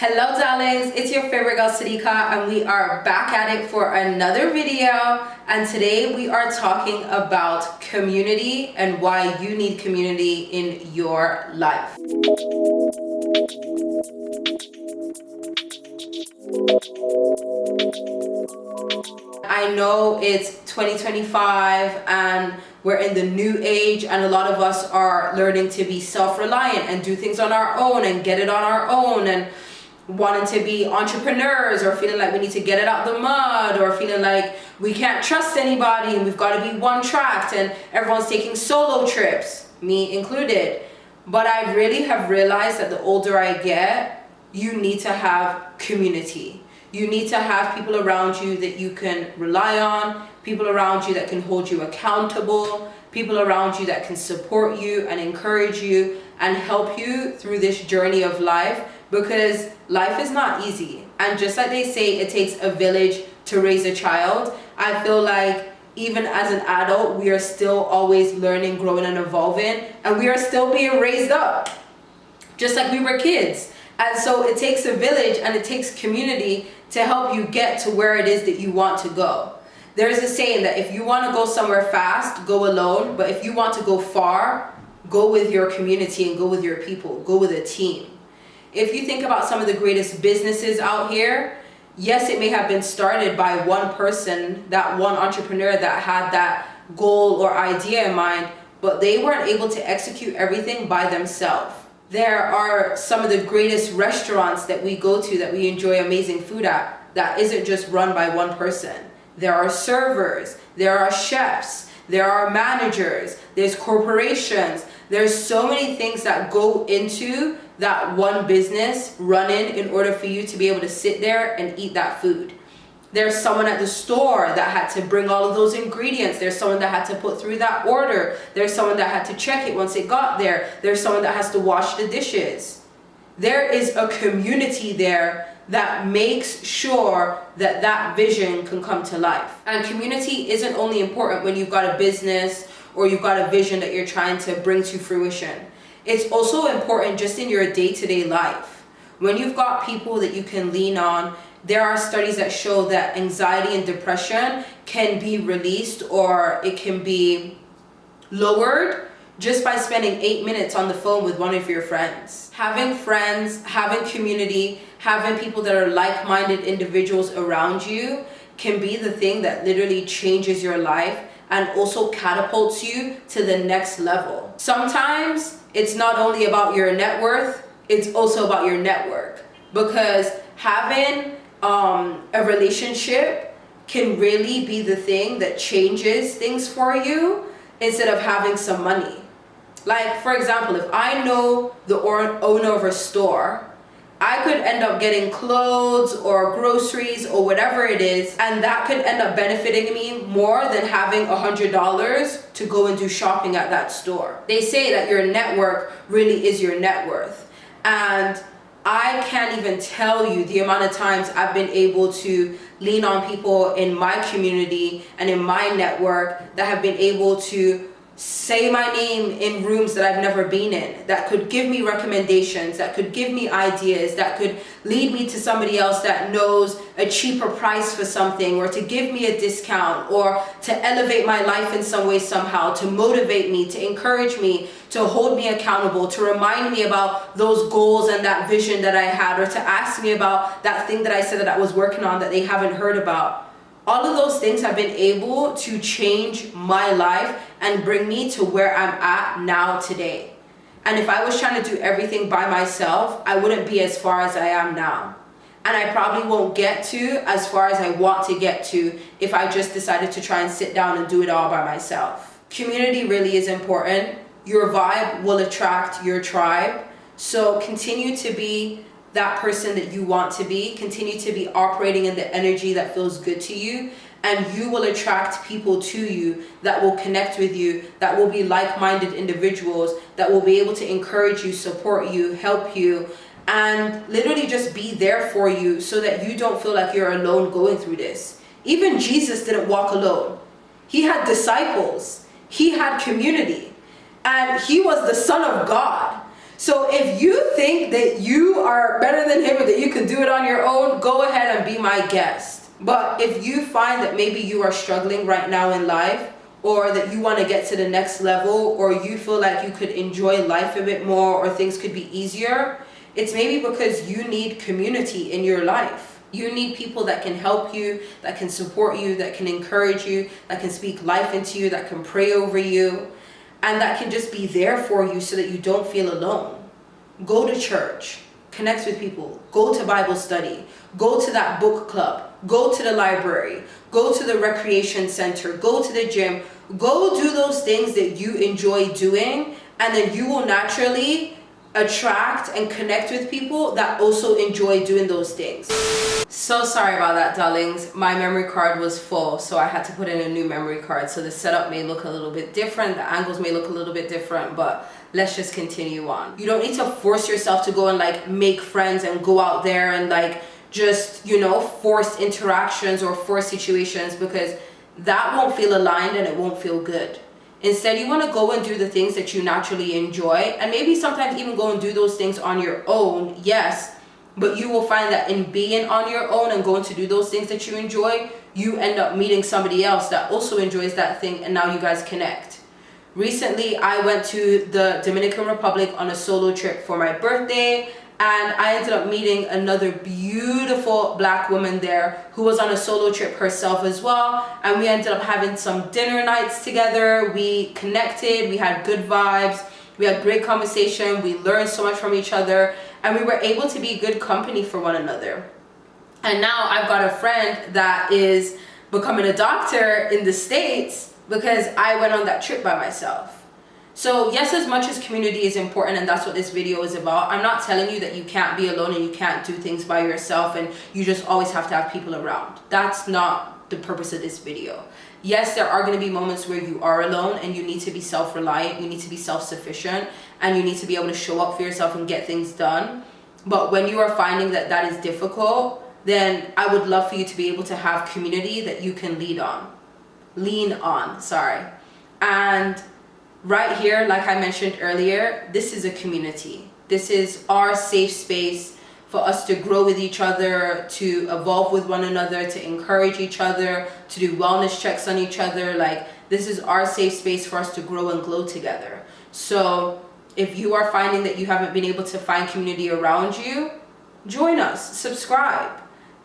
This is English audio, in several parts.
Hello darlings, it's your favorite girl Sadicka and we are back at it for another video, and today we are talking about community and why you need community in your life. I know it's 2025 and we're in the new age, and a lot of us are learning to be self-reliant and do things on our own and get it on our own, and wanting to be entrepreneurs, or feeling like we need to get it out the mud, or feeling like we can't trust anybody and we've got to be one-tracked and everyone's taking solo trips, me included. But I really have realized that the older I get, you need to have community. You need to have people around you that you can rely on, people around you that can hold you accountable, people around you that can support you and encourage you and help you through this journey of life, because life is not easy. And just like they say, it takes a village to raise a child. I feel like even as an adult, we are still always learning, growing and evolving, and we are still being raised up just like we were kids. And so it takes a village and it takes community to help you get to where it is that you want to go. There's a saying that if you want to go somewhere fast, go alone, but if you want to go far, go with your community and go with your people, go with a team. If you think about some of the greatest businesses out here, yes, it may have been started by one person, that one entrepreneur that had that goal or idea in mind, but they weren't able to execute everything by themselves. There are some of the greatest restaurants that we go to, that we enjoy amazing food at, that isn't just run by one person. There are servers, there are chefs, there are managers, there's corporations. There's so many things that go into that one business running in order for you to be able to sit there and eat that food. There's someone at the store that had to bring all of those ingredients. There's someone that had to put through that order. There's someone that had to check it once it got there. There's someone that has to wash the dishes. There is a community there that makes sure that that vision can come to life. And community isn't only important when you've got a business or you've got a vision that you're trying to bring to fruition. It's also important just in your day-to-day life. When you've got people that you can lean on, there are studies that show that anxiety and depression can be released, or it can be lowered just by spending 8 minutes on the phone with one of your friends. Having friends, having community, having people that are like-minded individuals around you can be the thing that literally changes your life and also catapults you to the next level. Sometimes it's not only about your net worth, it's also about your network, because having a relationship can really be the thing that changes things for you instead of having some money. Like, for example, if I know the owner of a store, I could end up getting clothes or groceries or whatever it is, and that could end up benefiting me more than having $100 to go and do shopping at that store. They say that your network really is your net worth. And I can't even tell you the amount of times I've been able to lean on people in my community and in my network that have been able to say my name in rooms that I've never been in, that could give me recommendations, that could give me ideas, that could lead me to somebody else that knows a cheaper price for something, or to give me a discount, or to elevate my life in some way somehow, to motivate me, to encourage me, to hold me accountable, to remind me about those goals and that vision that I had, or to ask me about that thing that I said that I was working on that they haven't heard about. All of those things have been able to change my life and bring me to where I'm at now today. And if I was trying to do everything by myself, I wouldn't be as far as I am now. And I probably won't get to as far as I want to get to if I just decided to try and sit down and do it all by myself. Community really is important. Your vibe will attract your tribe. So continue to be that person that you want to be. Continue to be operating in the energy that feels good to you, and you will attract people to you that will connect with you, that will be like-minded individuals, that will be able to encourage you, support you, help you, and literally just be there for you so that you don't feel like you're alone going through this. Even Jesus didn't walk alone. He had disciples. He had community. And he was the Son of God. So if you think that you are better than him or that you can do it on your own, go ahead and be my guest. But if you find that maybe you are struggling right now in life, or that you want to get to the next level, or you feel like you could enjoy life a bit more, or things could be easier, it's maybe because you need community in your life. You need people that can help you, that can support you, that can encourage you, that can speak life into you, that can pray over you, and that can just be there for you so that you don't feel alone. Go to church, connect with people, go to Bible study, go to that book club, go to the library, go to the recreation center, go to the gym, go do those things that you enjoy doing, and then you will naturally attract and connect with people that also enjoy doing those things. So sorry about that, darlings. My memory card was full, so I had to put in a new memory card. So the setup may look a little bit different, the angles may look a little bit different, but let's just continue on. You don't need to force yourself to go and like make friends and go out there and like just, you know, force interactions or force situations, because that won't feel aligned and it won't feel good. Instead, you want to go and do the things that you naturally enjoy, and maybe sometimes even go and do those things on your own, yes, but you will find that in being on your own and going to do those things that you enjoy, you end up meeting somebody else that also enjoys that thing, and now you guys connect. Recently, I went to the Dominican Republic on a solo trip for my birthday, and I ended up meeting another beautiful black woman there who was on a solo trip herself as well, and we ended up having some dinner nights together. We connected, we had good vibes, we had great conversation, we learned so much from each other, and we were able to be good company for one another. And now I've got a friend that is becoming a doctor in the States because I went on that trip by myself. So yes, as much as community is important, and that's what this video is about, I'm not telling you that you can't be alone and you can't do things by yourself and you just always have to have people around. That's not the purpose of this video. Yes, there are going to be moments where you are alone and you need to be self-reliant, you need to be self-sufficient, and you need to be able to show up for yourself and get things done. But when you are finding that that is difficult, then I would love for you to be able to have community that you can lean on. And right here, like I mentioned earlier, this is a community. This is our safe space for us to grow with each other, to evolve with one another, to encourage each other, to do wellness checks on each other. Like, this is our safe space for us to grow and glow together. So if you are finding that you haven't been able to find community around you, join us, subscribe.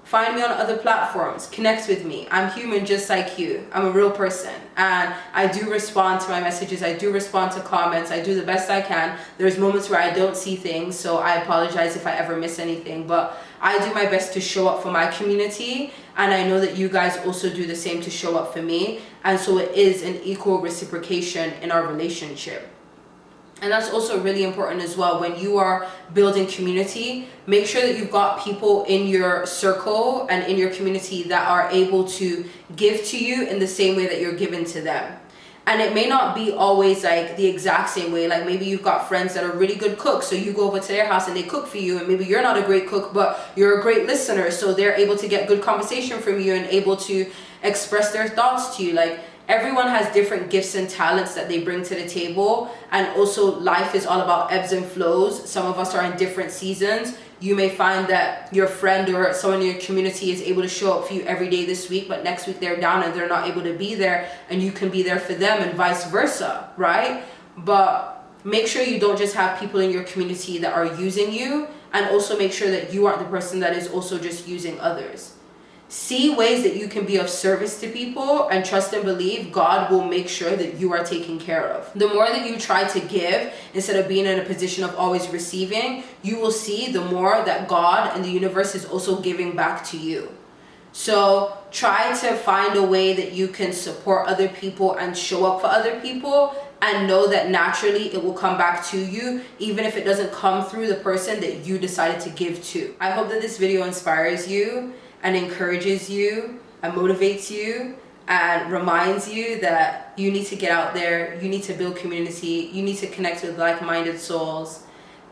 Find me on other platforms, connect with me. I'm human just like you. I'm a real person, and I do respond to my messages. I do respond to comments. I do the best I can. There's moments where I don't see things, so I apologize if I ever miss anything, but I do my best to show up for my community, and I know that you guys also do the same to show up for me, and so it is an equal reciprocation in our relationship. And that's also really important as well. When you are building community, make sure that you've got people in your circle and in your community that are able to give to you in the same way that you're given to them. And it may not be always like the exact same way. Like maybe you've got friends that are really good cooks, so you go over to their house and they cook for you, and maybe you're not a great cook, but you're a great listener, so they're able to get good conversation from you and able to express their thoughts to you. Like, everyone has different gifts and talents that they bring to the table, and also life is all about ebbs and flows. Some of us are in different seasons. You may find that your friend or someone in your community is able to show up for you every day this week, but next week they're down and they're not able to be there, and you can be there for them, and vice versa, right? But make sure you don't just have people in your community that are using you, and also make sure that you aren't the person that is also just using others. See ways that you can be of service to people, and trust and believe God will make sure that you are taken care of. The more that you try to give instead of being in a position of always receiving, you will see the more that God and the universe is also giving back to you. So try to find a way that you can support other people and show up for other people, and know that naturally it will come back to you, even if it doesn't come through the person that you decided to give to. I hope that this video inspires you and encourages you and motivates you and reminds you that you need to get out there, you need to build community, you need to connect with like-minded souls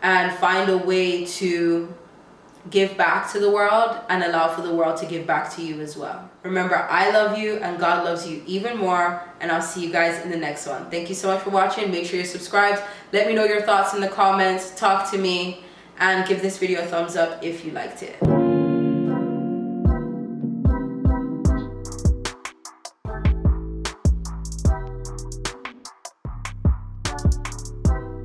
and find a way to give back to the world and allow for the world to give back to you as well. Remember, I love you and God loves you even more, and I'll see you guys in the next one. Thank you so much for watching. Make sure you're subscribed. Let me know your thoughts in the comments. Talk to me and give this video a thumbs up if you liked it.